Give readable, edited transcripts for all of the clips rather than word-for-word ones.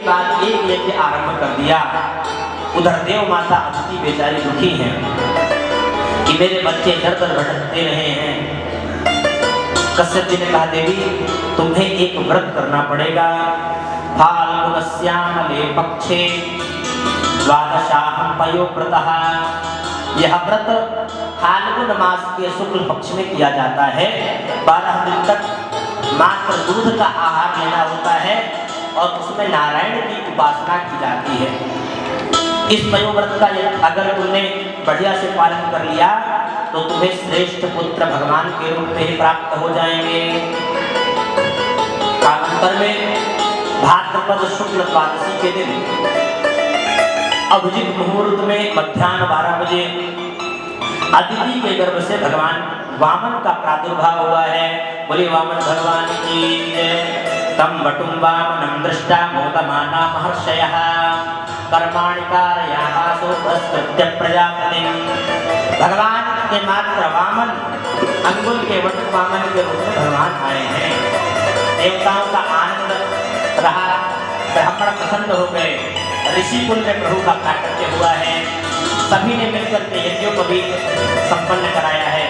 बाद एक यज्ञ आरंभ कर दिया। उधर देव माता अदिति बेचारी दुखी हैं कि मेरे बच्चे दर दर भटकते रहे हैं। कश्यप जी ने कहा देवी तुम्हें एक व्रत करना पड़ेगा। फाल्गुनस्यामले पक्षे द्वादशाहं पयोव्रतः। यह व्रत फाल्गुन मास के शुक्ल पक्ष में किया जाता है। 12 दिन तक मात्र दूध का आहार लेना होता है और उसमें नारायण की उपासना की जाती है। इस पयोव्रत का अगर तुमने बढ़िया से पालन कर लिया तो तुम्हें श्रेष्ठ पुत्र भगवान के रूप में ही प्राप्त हो जाएंगे। कालांतर में भाद्रपद शुक्ल द्वादशी के दिन अभिजित मुहूर्त में मध्याह्न 12 बजे अदिति के गर्भ से भगवान वामन का प्रादुर्भाव हुआ है। बोले वामन भगवान की जय। तम वटुं वामनं दृष्टा मोदमाना महर्षयः कर्माणि कारयामासो पुरस्कृत्य प्रजापतिं। भगवान के मात्र वामन अंगुल के वटु वामन के रूप में भगवान आए हैं। देवताओं का आनंद रहा, ब्राह्मण प्रसन्न हो गए। ऋषि कुल में प्रभु का प्राकट्य हुआ है। सभी ने मिलकर के यज्ञों को भी संपन्न कराया है।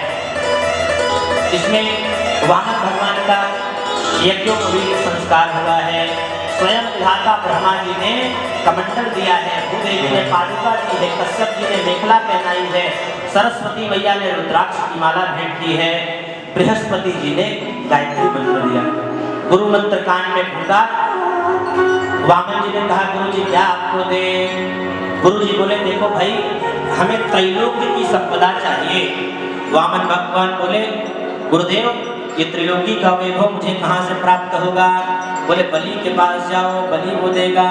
इसमें वामन भगवान का यज्ञों को भी संस्कार हुआ है। स्वयं विधाता ब्रह्मा जी ने कमंडल दिया है, भूदेवी ने पादुका दी है, कश्यप जी ने मेखला पहनाई है, सरस्वती मैया ने रुद्राक्ष की माला भेंट की है, बृहस्पति जी ने गायत्री मंत्र दिया। गुरु मंत्र कान में फूंका। वामन जी ने कहा गुरु जी क्या आपको दे। गुरु जी बोले देखो भाई हमें त्रैलोक्य की संपदा चाहिए। वामन भगवान बोले गुरुदेव ये त्रिलोकी का वैभव मुझे कहाँ से प्राप्त होगा। बोले बलि के पास जाओ, बलि वो देगा।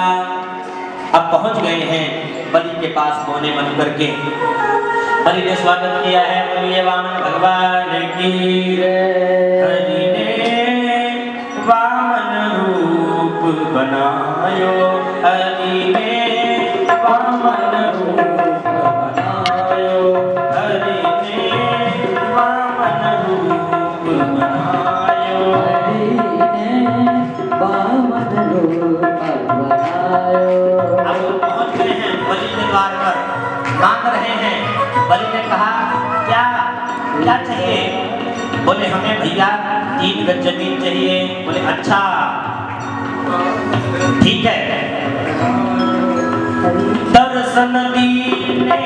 अब पहुंच गए हैं बलि के पास कोने बन करके। बलि ने स्वागत किया है। बोलिए वामन भगवान की जय। हरि ने वामन रूप बनायो, हरि ने वामन रूप बनायो, हरि ने वामन रूप बनायो, हरि ने वामन रूप बनायो। अब वो पहुंच गए हैं बलि के द्वार पर, मांग रहे हैं। बलि ने कहा क्या क्या चाहिए। बोले हमें भैया 3 गज जमीन चाहिए। बोले अच्छा ठीक है। दर्शन दीने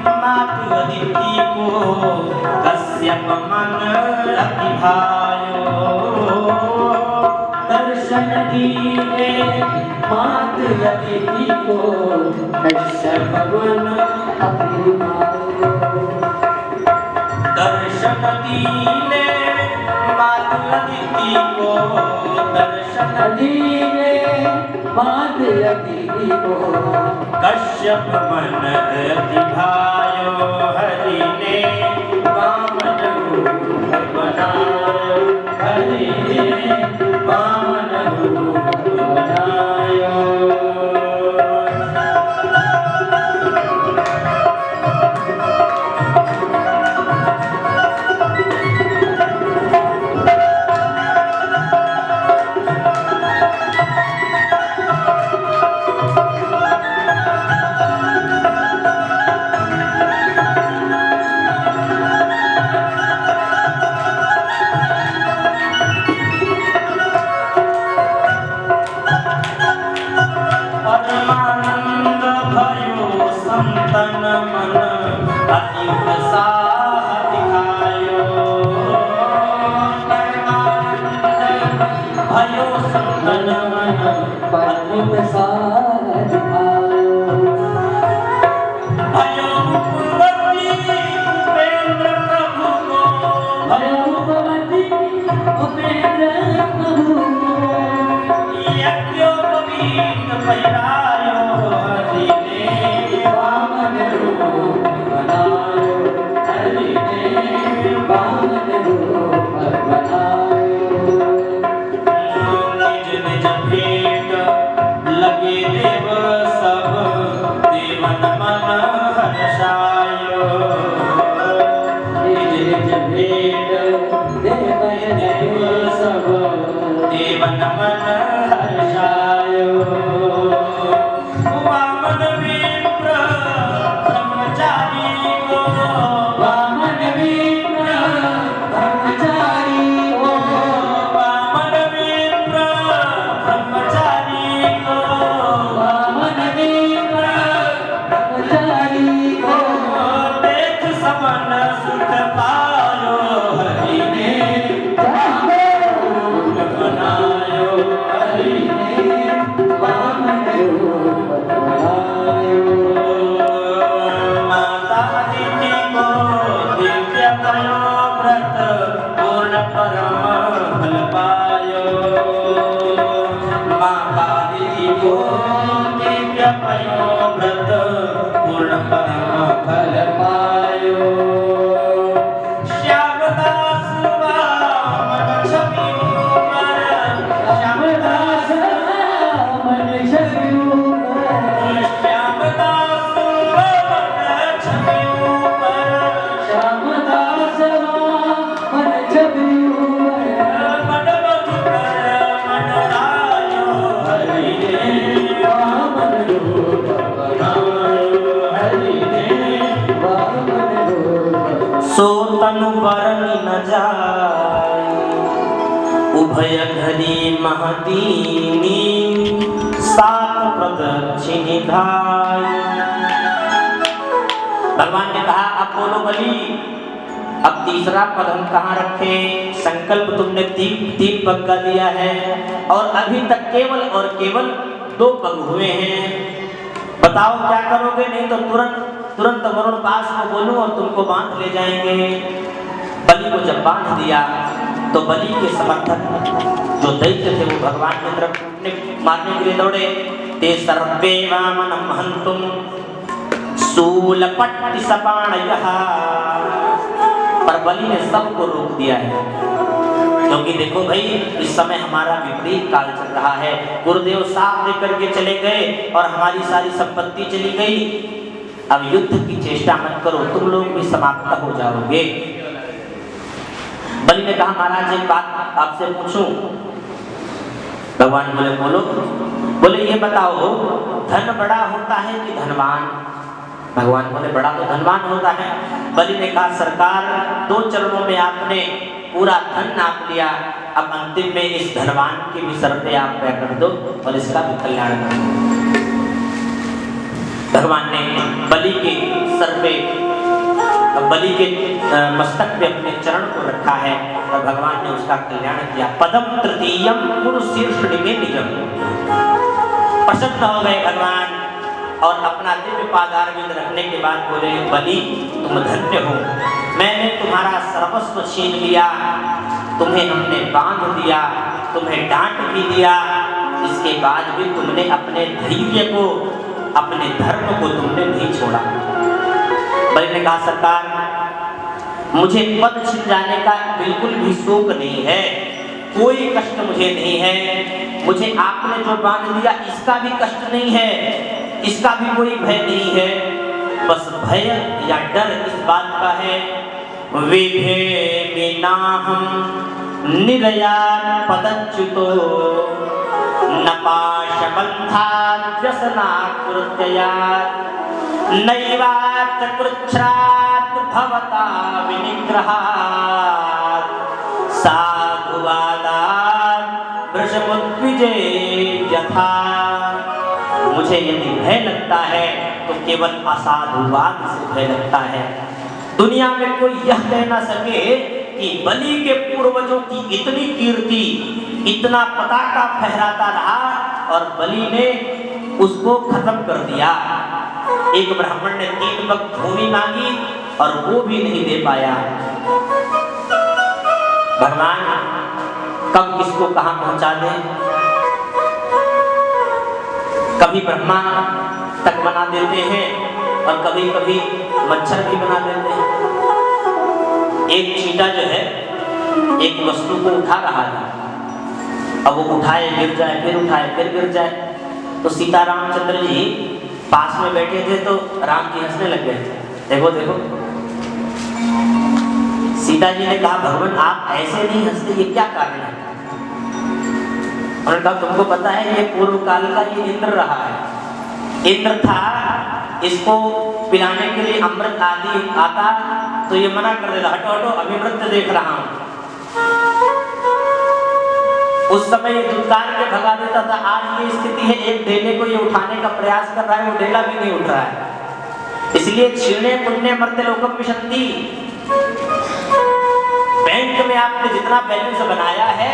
मातु अदिति को कश्यप मन अति भायो। दर्शन दीने मातु अदिति को कश्यप मन अति भायो। दर्शन दीने मातु अदिति को, दर्शन दीने मातु अदिति को कश्यप मन अति भायो। हरि ने वामन रूप बनायो, हरि ने वामन रूप बनायो। देवन मन हर्षायो। दिव्य पयो व्रत पूर्ण फल पायो श्यामदास वामन छवि ऊपर श्यामदास वामन छवि ऊपर श्यामदास वामन छवि ऊपर श्यामदास वामन छवि ऊपर मन मधुकर मन रायो हरि देव वामन रूप बनायो हरि देव वामन रूप सो तनु बरनि न जाय उभय घरी महदीनी सात प्रदक्षिणी धाय। भगवान ने कहा अब बोलो बलि, अब तीसरा पद हम कहाँ रखे? संकल्प तुमने तीन पग का दिया है और अभी तक केवल और केवल 2 पग हुए हैं। बताओ क्या करोगे? नहीं तो तुरंत वरुण पास को बोलूं और तुमको बांध ले जाएंगे। बलि को जब बांध दिया तो बलि के समर्थक जो दैत्य थे वो भगवान की तरफ मारने के लिए दौड़े। ते सर्वे वामनं हन्तुं शूलपट्टि सपाणयः, पर बलि ने सबको रोक दिया है। क्योंकि देखो भाई, इस समय हमारा विपरीत काल चल रहा है। गुरुदेव साथ लेकर के चले गए और हमारी सारी संपत्ति चली गई। अब युद्ध की चेष्टा मत करो, तुम लोग भी समाप्त हो जाओगे। बलि ने कहा महाराज एक बात आपसे पूछूं? भगवान बोले बोलो। बोले ये बताओ, धन बड़ा होता है कि धनवान? भगवान बोले बड़ा तो धनवान होता है। बलि ने कहा सरकार, 2 चरणों में आपने पूरा धन नाप लिया, अब अंतिम में इस धनवान की भी सर पे आप पैर कर दो और इसका भी कल्याण कर दो। भगवान ने बलि के सर पे, बलि के मस्तक पे अपने चरण को रखा है और भगवान ने उसका कल्याण किया। पदम तृतीयम पुरुष शीर्ष में निजम। प्रसन्न हो गए भगवान और अपना दिव्य पादारविंद रखने के बाद बोले बलि तुम धन्य हो, मैंने तुम्हारा सर्वस्व छीन लिया, तुम्हें हमने बांध दिया, तुम्हें डांट भी दिया, इसके बाद भी तुमने अपने धैर्य को, अपने धर्म को तुमने नहीं छोड़ा। बलि ने कहा सरकार, मुझे पद छिन जाने का बिल्कुल भी शोक नहीं है, कोई कष्ट मुझे नहीं है। मुझे आपने जो बांध दिया इसका भी कष्ट नहीं है, इसका भी कोई भय नहीं है। बस भय या डर इस बात का है, विभेमिनाहं निरयान पदच्युतो न पाशबन्धान् व्यसनाकृत्ययात् नैवात्र कृच्छ्रात् भवता विनिग्रहात् साधुवादात् वृषमुद्विजे यथा। मुझे यदि भय लगता है तो केवल असाधुवाद से भय लगता है। दुनिया में कोई यह कह ना सके कि बलि के पूर्वजों की इतनी कीर्ति, इतना पताका फहराता रहा और बलि ने उसको खत्म कर दिया। एक ब्राह्मण ने 3 पग भूमि मांगी और वो भी नहीं दे पाया। भगवान कब किसको कहां पहुंचा दे, कभी ब्रह्मा तक बना देते हैं और कभी कभी मच्छर भी बना देते हैं। एक चींटा जो है एक वस्तु को उठा रहा था, अब वो उठाए गिर जाए, फिर उठाए फिर गिर जाए। तो सीता रामचंद्र जी पास में बैठे थे तो राम जी हंसने लग गए। देखो देखो, सीता जी ने कहा भगवान आप ऐसे नहीं हंसते, ये क्या कारण है? उन्होंने कहा तुमको पता है ये पूर्व काल का ये इंद्र रहा है। इंद्र था, इसको पिलाने के लिए अमृत आदि आता तो ये मना कर देता, हटो हटो अभी नृत्य देख रहा हूं। उस समय ये दुत्कार के भगा देता था। आज ये स्थिति है, एक ढेले को ये उठाने का प्रयास कर रहा है, वो ढेला भी नहीं उठ रहा है। इसलिए क्षीणे पुण्य मर्त्य लोकम विशन्ति। बैंक में आपने जितना बैलेंस बनाया है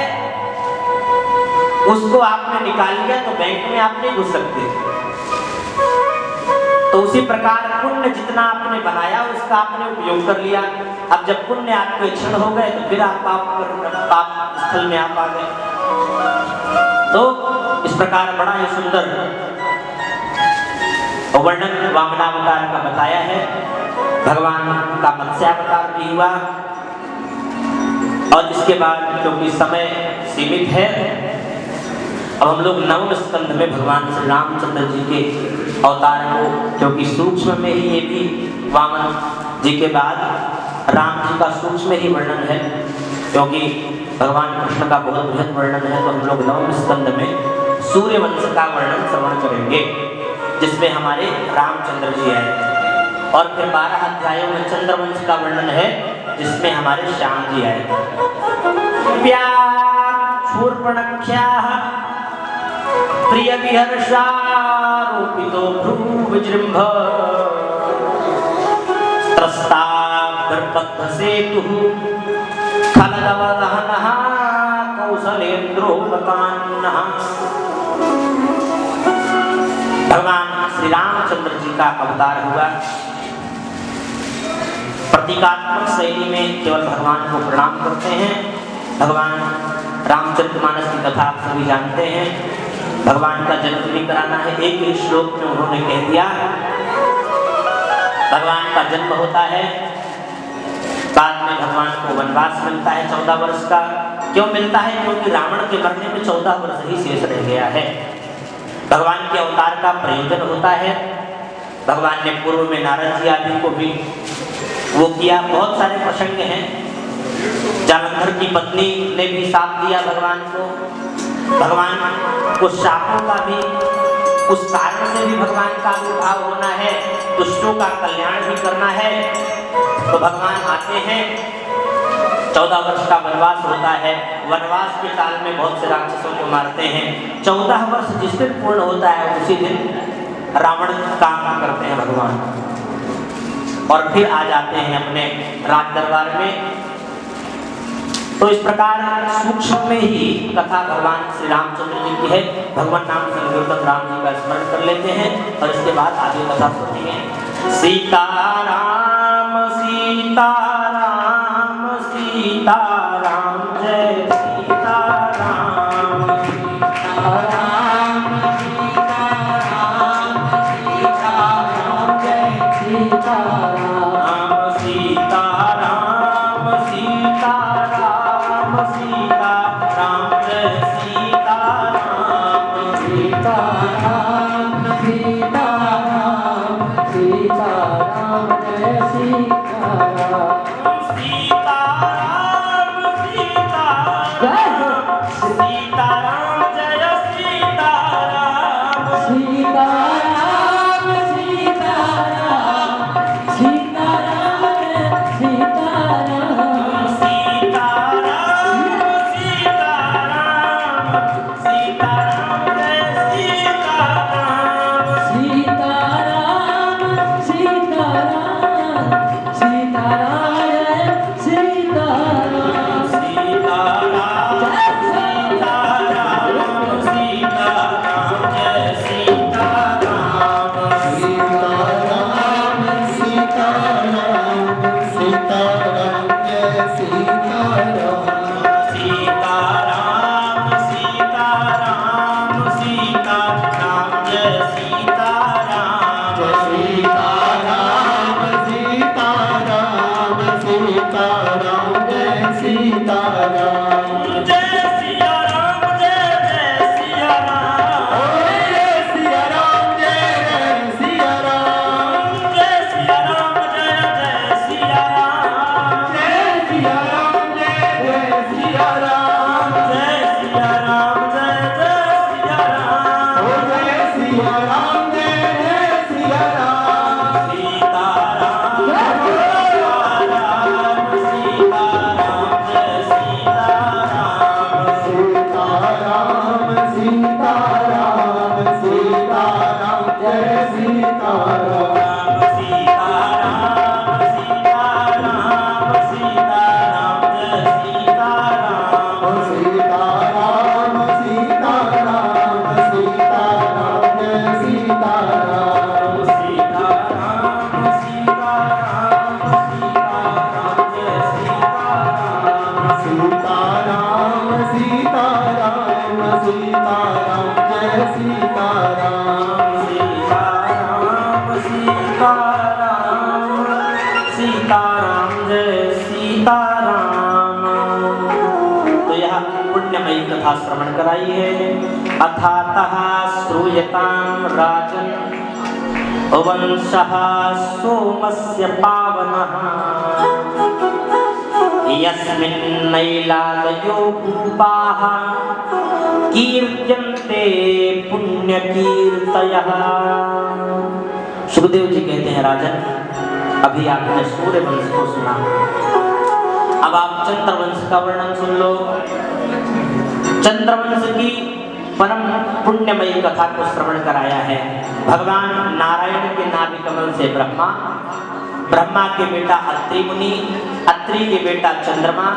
उसको आपने निकाल लिया तो बैंक में आप नहीं घुस सकते। तो उसी प्रकार पुण्य जितना आपने बनाया उसका आपने उपयोग कर लिया। अब जब पुण्य आपके क्षण हो गए तो फिर आप पाप स्थल में आप आ गए। तो इस प्रकार बड़ा ही सुंदर वर्णन वामनावतार का बताया है। भगवान का मत्स्यावतार भी हुआ और इसके बाद क्योंकि समय सीमित है, अब हम लोग नवम स्कंध में भगवान श्री रामचंद्र जी के अवतार को, क्योंकि सूक्ष्म में ही ये भी वामन जी के बाद राम जी का सूक्ष्म ही वर्णन है, क्योंकि भगवान कृष्ण का बहुत बृहद वर्णन है। तो हम लोग नवम स्कंध में सूर्य वंश का वर्णन श्रवण करेंगे, जिसमें हमारे रामचंद्र जी आए, और फिर 12 अध्यायों में चंद्रवंश का वर्णन है, जिसमें हमारे श्याम जी आए। शूर्पणख्याः प्रिय विहर्षारोपितो भ्रूविजृंभ त्रस्ताभर्पद्मसेतुः खलदवदहनः कौसलेन्द्रो गतान्नः। भगवान श्री रामचंद्र जी का अवतार हुआ। प्रतीकात्मक शैली में केवल भगवान को प्रणाम करते हैं। भगवान रामचरितमानस की कथा आप सभी जानते हैं। भगवान का जन्म भी कराना है, एक ही श्लोक में उन्होंने कह दिया। भगवान का जन्म होता है, बाद में भगवान को वनवास मिलता है 14 वर्ष का। क्यों मिलता है? क्योंकि रावण के मरने में 14 वर्ष ही शेष रह गया है। भगवान के अवतार का प्रयोजन होता है। भगवान ने पूर्व में नारद जी आदि को भी वो किया। बहुत सारे प्रसंग हैं। जालंधर की पत्नी ने भी साथ दिया भगवान को। भगवान को शापों का भी, उस कारण से भी भगवान का आविर्भाव होना है, दुष्टों का कल्याण भी करना है। तो भगवान आते हैं, 14 वर्ष का वनवास होता है। वनवास के काल में बहुत से राक्षसों को मारते हैं। 14 वर्ष जिस दिन पूर्ण होता है, उसी दिन रावण काम करते हैं भगवान, और फिर आ जाते हैं अपने राज दरबार में। तो इस प्रकार सूक्ष्म में ही कथा भगवान श्री रामचंद्र जी की है। भगवान नाम संकीर्तन राम जी का स्मरण कर लेते हैं और इसके बाद आगे कथा सुनेंगे। सीताराम सीताराम सीताराम जय सीताराम सीताराम सीताराम सीताराम जय सीताराम सीताराम सीताराम सीताराम जय सीताराम सीताराम सीताराम सीताराम जय सीताराम सीताराम सीताराम सीताराम जय सीताराम सीताराम सीताराम सीताराम सीताराम सीताराम सीताराम जय सीताराम सीताराम सीताराम सीताराम सीताराम सीताराम सीताराम जय सीताराम सीताराम सीताराम सीताराम जय सीताराम सीताराम सीताराम सीताराम जय सीताराम सीताराम सीताराम सीताराम जय सीताराम जय सिया राम जय सिया राम जय सिया राम जय सिया राम जय सिया राम जय सिया राम जय सिया राम जय सिया राम जय सिया राम जय सिया राम जय सिया राम जय सिया राम सीताराम सीताराम कथा श्रवण कराई है। अथातः श्रूयतां राजन् वंशः सोमस्य पावनः यस्मिन्नैलादयो भूपाः कीर्त्यन्ते पुण्यकीर्तयः। सुखदेव जी कहते हैं राजन, अभी आपने सूर्य वंश को सुना, अब आप चंद्रवंश का वर्णन सुन लो। चंद्रवंश की परम पुण्यमयी कथा को श्रवण कराया है। भगवान नारायण के नाभि कमल से ब्रह्मा, ब्रह्मा के बेटा अत्रि मुनि, अत्रि के बेटा चंद्रमा,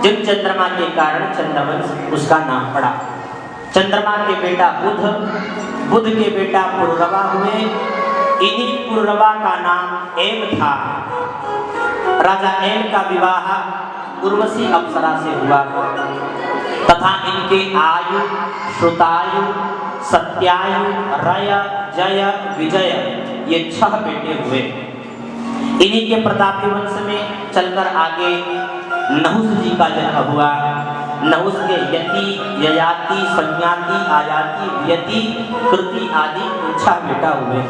जिन चंद्रमा के कारण चंद्रवंश उसका नाम पड़ा। चंद्रमा के बेटा बुध, बुध के बेटा पुरुरवा हुए। इन्हीं पुरुरवा का नाम एम था। राजा एम का विवाह उर्वशी अप्सरा से हुआ तथा इनके आयु, श्रुतायु, सत्यायु, रय, जय, विजय ये 6 बेटे हुए। इन्हीं के प्रतापी वंश में चलकर आगे नहुस जी का जन्म हुआ। नहुस के यति, ययाति, संज्ञाति, आयाति, व्यति, कृति आदि 6 बेटा हुए।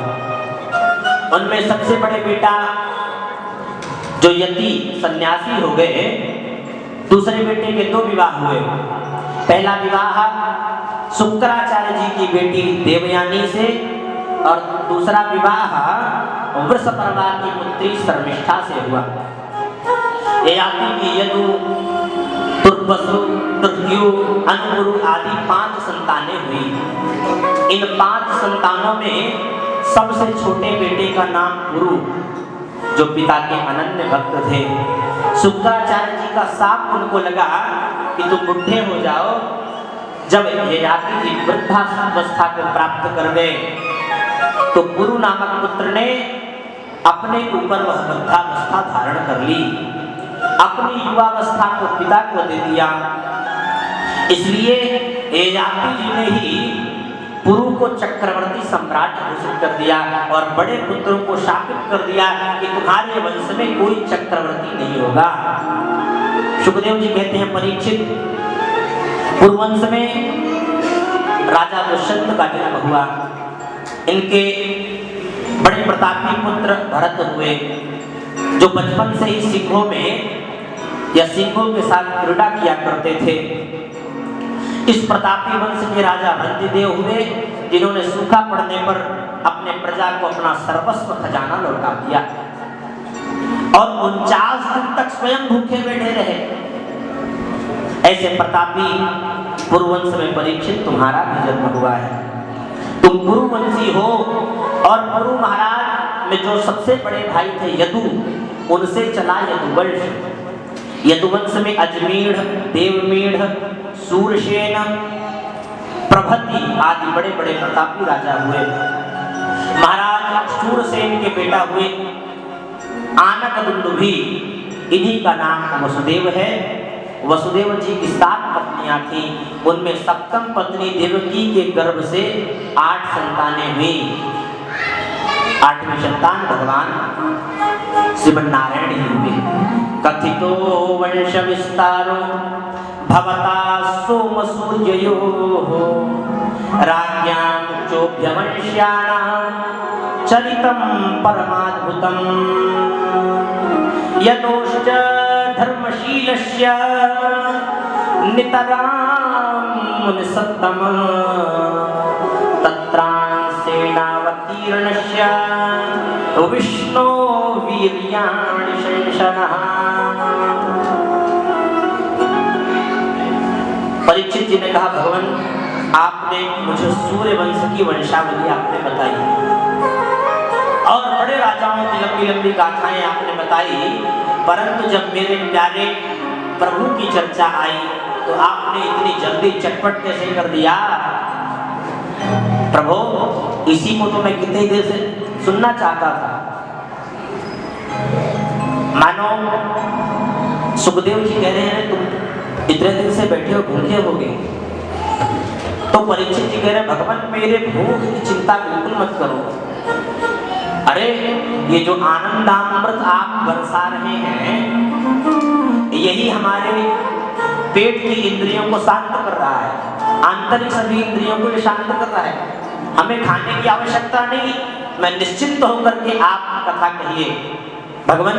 उनमें सबसे बड़े बेटा जो यति सन्यासी हो गए, दूसरे बेटे के 2 विवाह हुए। पहला विवाह शुक्राचार्य जी की बेटी देवयानी से और दूसरा विवाह वृषपर्वा की पुत्री शर्मिष्ठा से हुआ। ययाति की यदु, तुर्वसु, तुर्ग्यु, अनुगुरु आदि 5 संतानें हुई। इन 5 संतानों में सबसे छोटे बेटे का नाम गुरु, जो पिता के अनन्य भक्त थे। शुक्राचार्य जी का साप उनको लगा कि तुम बुढ़े हो जाओ। जब ययाति जी वृद्धावस्था को प्राप्त कर गए तो गुरु नामक पुत्र ने अपने ऊपर वह वृद्धावस्था धारण कर ली, अपनी युवावस्था को पिता को दे दिया। इसलिए ययाति जी ने ही पुरु को चक्रवर्ती सम्राट घोषित कर दिया और बड़े पुत्रों को शापित कर दिया कि तुम्हारे वंश में कोई चक्रवर्ती नहीं होगा। सुखदेव जी कहते हैं, परीक्षित, पुरुवंश में राजा दुष्यंत का जन्म हुआ। इनके बड़े प्रतापी पुत्र भरत हुए, जो बचपन से ही सिंहों में या सिंहों के साथ क्रीड़ा किया करते थे। इस प्रतापी वंश के राजा रंतिदेव हुए, जिन्होंने सूखा पड़ने पर अपने प्रजा को अपना सर्वस्व खजाना लौटा दिया और 49 दिन तक स्वयं भूखे बैठे रहे। ऐसे प्रतापी पुरुवंश में परीक्षित तुम्हारा भी जन्म हुआ है। तुम पुरुवंशी हो और पुरु महाराज में जो सबसे बड़े भाई थे यदु, उनसे चला यदुवंश। यदुवंश में अजमीढ़, देवमीढ़, सूरसेन प्रभृति आदि बड़े बड़े प्रतापी राजा हुए। महाराज सूरसेन के बेटा हुए आनकदुंदुभी, इन्हीं का नाम वसुदेव है। वसुदेव जी की 7 पत्नियां थीं, उनमें सप्तम पत्नी देवकी के गर्भ से 8 संतानें हुई। 8वीं संतान भगवान श्रीमन नारायण ही हुए। कथितो वंश विस्तारो भवता सोम सूर्ययोः राज्ञां चोभ्यवंश्यानां चरितं परमाद्भुतं यतोश्च धर्मशीलस्य नितरां मुनिसत्तम तत्रांसेनावतीर्णस्य विष्णो वीर्याणि शंसनः। परीक्षित जी ने कहा, भगवान आपने मुझे सूर्य वंश की वंशावली आपने बताई और बड़े राजाओं की लंबी लंबी गाथाएं आपने बताई, परंतु जब मेरे प्यारे प्रभु की चर्चा आई तो आपने इतनी जल्दी चटपट कैसे कर दिया। प्रभु, इसी को तो मैं कितनी देर से सुनना चाहता था। मानो सुखदेव जी कह रहे हैं, तुम इतने दिन से बैठे हो, भूखे होगे। तो परीक्षित जी कह रहे हैं, भगवान मेरे भूख की चिंता बिल्कुल मत करो। अरे ये जो आनंदामृत आप बरसा रहे हैं, यही हमारे पेट की इंद्रियों को शांत कर आंतरिक सभी इंद्रियों को शांत कर रहा है। हमें खाने की आवश्यकता नहीं, मैं निश्चिंत होकर के आप कथा कहिए। भगवान,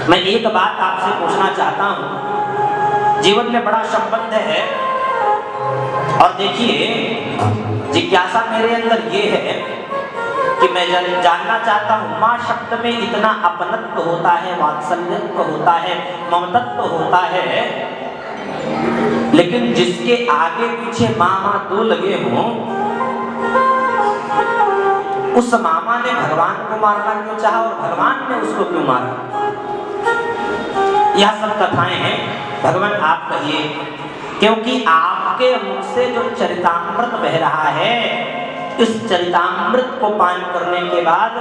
मैं एक बात आपसे पूछना चाहता हूं, जीवन में बड़ा संबंध है और देखिए जिज्ञासा मेरे अंदर ये है कि मैं जानना चाहता हूं, माँ शब्द में इतना अपनत्व होता है, वात्सल्यत्व होता है, ममतत्व होता है, लेकिन जिसके आगे पीछे मामा दो लगे हों, उस मामा ने भगवान को मारना क्यों चाहा और भगवान ने उसको क्यों मारा? यह सब कथाएं हैं। भगवान आप कहिए, क्योंकि आपके मुख से जो चरितामृत बह रहा है, इस चरितामृत को पान करने के बाद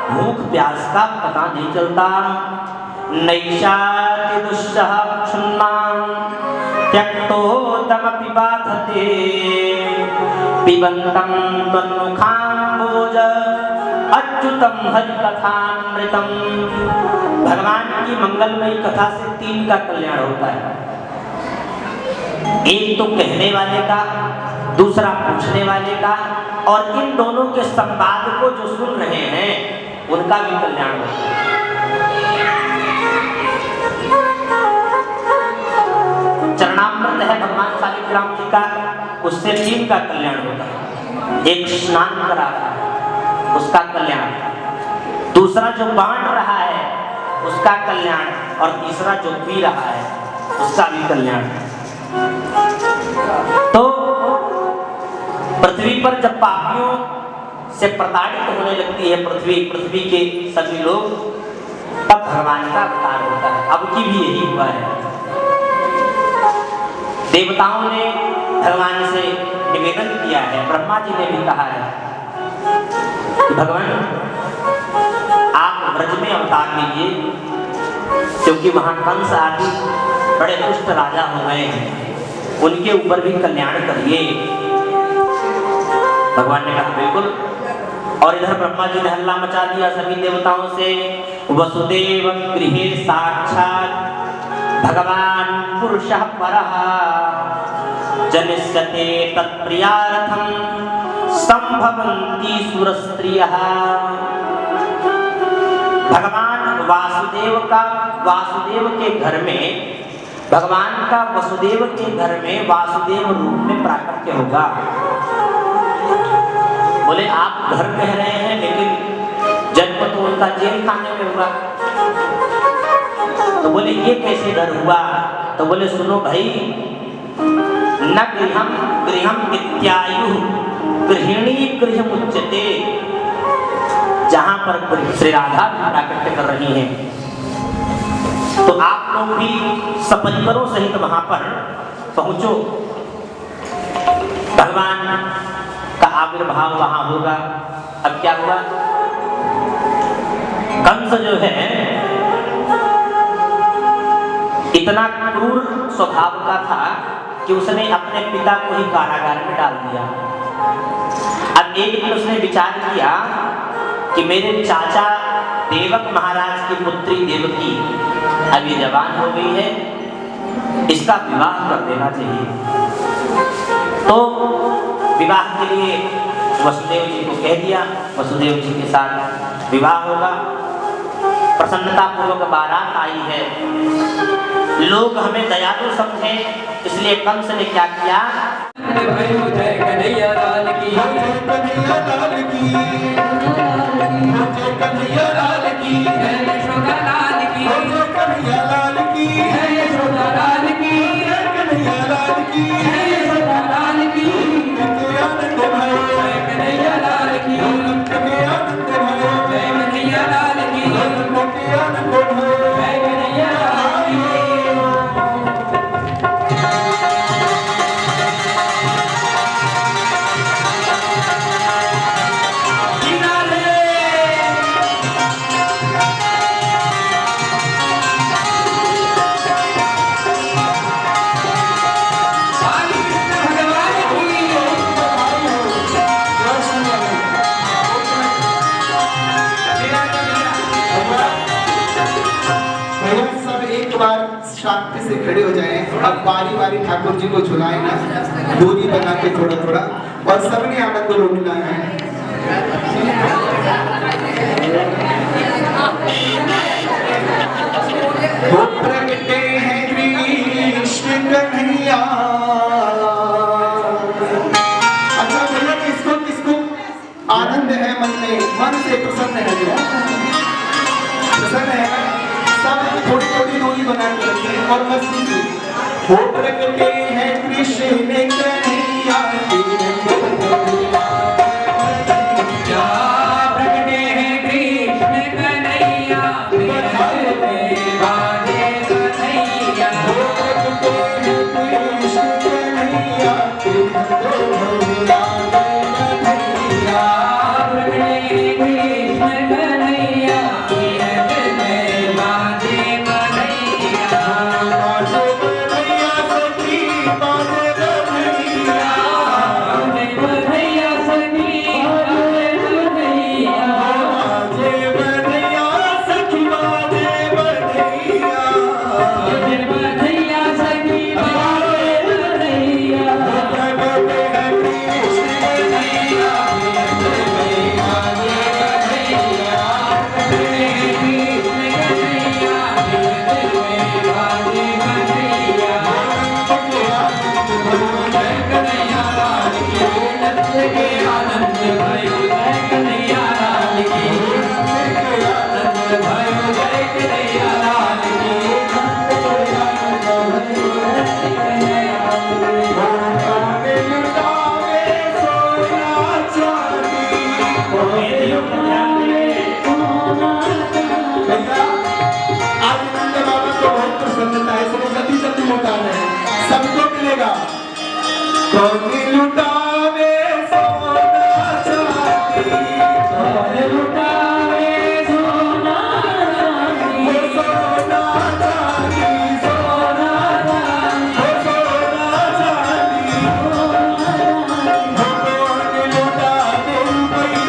भूख प्यास का पता नहीं चलता। नैषाति दुष्सह क्षुन्नां त्यक्तोदमपि बाधते पिबन्तं त्वन्मुखाम्बोज अच्युतं हरिकथामृतं। भगवान की मंगलमयी कथा से तीन का कल्याण होता है। एक तो कहने वाले का, दूसरा पूछने वाले का, और इन दोनों के संवाद को जो सुन रहे हैं उनका भी कल्याण होता है। चरणामृत है भगवान शालिग्राम जी का, उससे तीन का कल्याण होता है। एक स्नान करा रहा है उसका कल्याण, दूसरा जो बांट रहा है उसका कल्याण, और तीसरा जो पी रहा है उसका भी कल्याण। तो पृथ्वी पर जब पापियों से प्रताड़ित होने लगती है पृथ्वी के सभी लोग, तब भगवान का अवतार होता है। अब की भी यही हुआ है। देवताओं ने भगवान से निवेदन किया है, ब्रह्मा जी ने भी कहा है कि भगवान आप ब्रज में अवतार लीजिए, क्योंकि वहां कंस आदि बड़े दुष्ट राजा हो गए हैं, उनके ऊपर भी कल्याण करिए। भगवान ने कहा बिल्कुल। और इधर ब्रह्मा जी ने हल्ला मचा दिया सभी देवताओं से, वसुदेव गृहे साक्षात् भगवान पुरुषः परः जनिष्यते तत्प्रियार्थं संभवन्ति सुरस्त्रियः। भगवान वासुदेव के घर में, भगवान का वसुदेव के घर में वासुदेव रूप में प्राकट्य होगा। बोले आप घर कह रहे हैं, लेकिन जन्म तो उनका जेल खाने में हुआ। तो बोले ये कैसे घर हुआ? तो बोले सुनो भाई, न गृहम इत्यायु गृहिणी गृह मुच्यते। जहां पर श्री राधा प्राकट्य कर रही हैं, तो आप लोग भी सपरिवारों सहित वहां पर पहुंचो। भगवान का आविर्भाव वहां होगा। अब क्या हुआ? कंस जो है इतना क्रूर स्वभाव का था कि उसने अपने पिता को ही कारागार में डाल दिया। अब एक दिन उसने विचार किया कि मेरे चाचा देवक महाराज की पुत्री देवकी अब ये जवान हो गई है, इसका विवाह कर देना चाहिए। तो विवाह के लिए वसुदेव जी को कह दिया, वसुदेव जी के साथ विवाह होगा। प्रसन्नता पूर्वक बारात आई है, लोग हमें दयालु समझे, इसलिए कंस ने क्या किया? जय कन्हैया लाल की, जय कन्हैया लाल की, जय कन्हैया लाल की, जय यशोदा लाल की, जय कन्हैया लाल की, जय यशोदा लाल की, जय कन्हैया लाल की, जय यशोदा लाल की, जय आनंद भाई, जय कन्हैया लाल की, जय आनंद भाई, जय कन्हैया लाल की, जय आनंद भाई, जय कन्हैया लाल की। शांति से खड़े हो जाएं। अब बारी बारी ठाकुर जी को झुलाएं ना। दूरी बना के थोड़ा थोड़ा, और सबने आनंद लूटना है। वो प्रगटे हैं कृष्ण कन्हैया। अच्छा भैया, किसको किसको आनंद है मन में, मन से प्रसन्न है, प्रसन्न है, सब थोड़ी थोड़ी दूरी बना के रखिए और मस्ती से। वो प्रगटे हैं कृष्ण कन्हैया, सबको मिलेगा। कौन लुटावे सोना चांदी, कौन लुटावे सोना चांदी, सोना चांदी, सोना चांदी, सोना चांदी, कौन लुटावे रुपया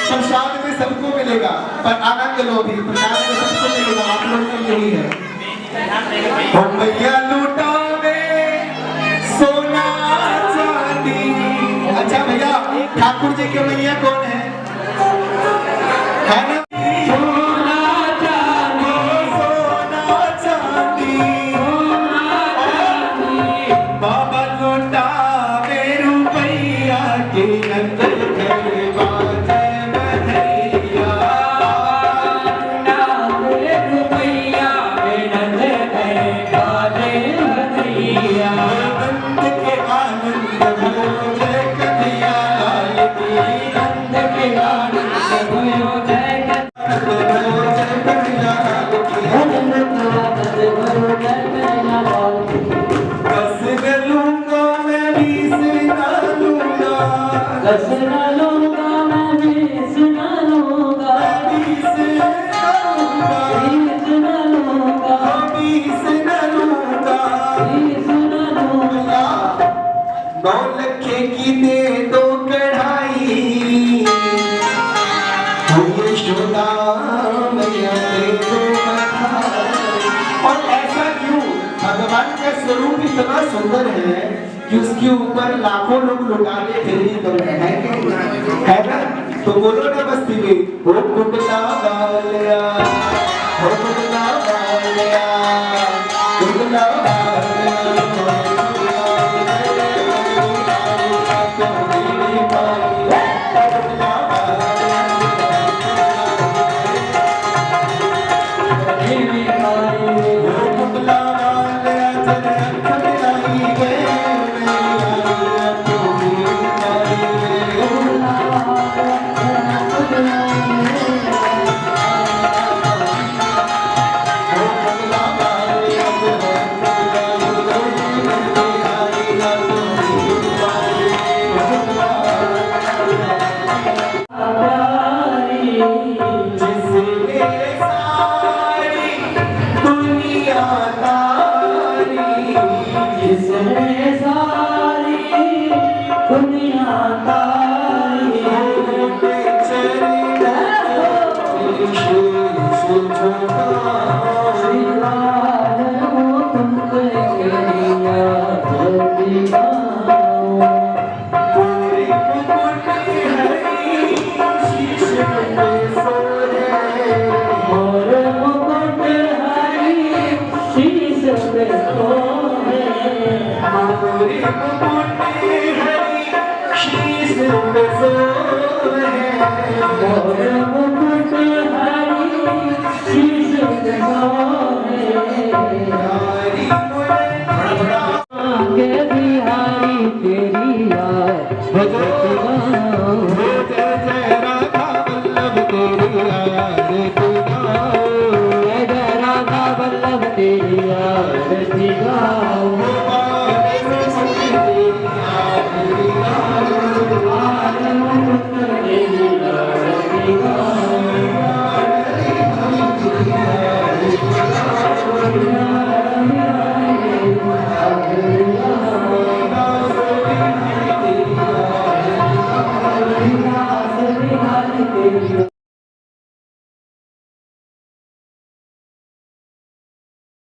प्रसाद में सबको मिलेगा, पर आनंद लो भी, प्रसाद में सबको मिलेगा, आप लोग के लिए है। मैया लुटावे सोना चांदी। अच्छा भैया, ठाकुर जी के मैया कौन है ना? सोना चांदी, सोना चांदी, बाबा लुटावे रुपया के अंदर की दे दो कढ़ाई, और ऐसा क्यों? भगवान का स्वरूप इतना सुंदर है कि उसके ऊपर लाखों लोग लुटाने फिर भी कर रहे हैं, है ना? तो बोलो ना बस्ती में, हो कुटला वालिया, हो कुटला वालिया, कुटला वालिया। गौरी मुकुट हरि शीश पे सोए गौर मुकुट हरि शीश पे सोए हरि के बिहारी तेरी याद भगत गाओ जय जय राधा वल्लभ तेरी आरती गाओ जय जय राधा वल्लभ तेरी आरती गाओ गोपाल तेरी आरती गाओ तेरी आरती गाओ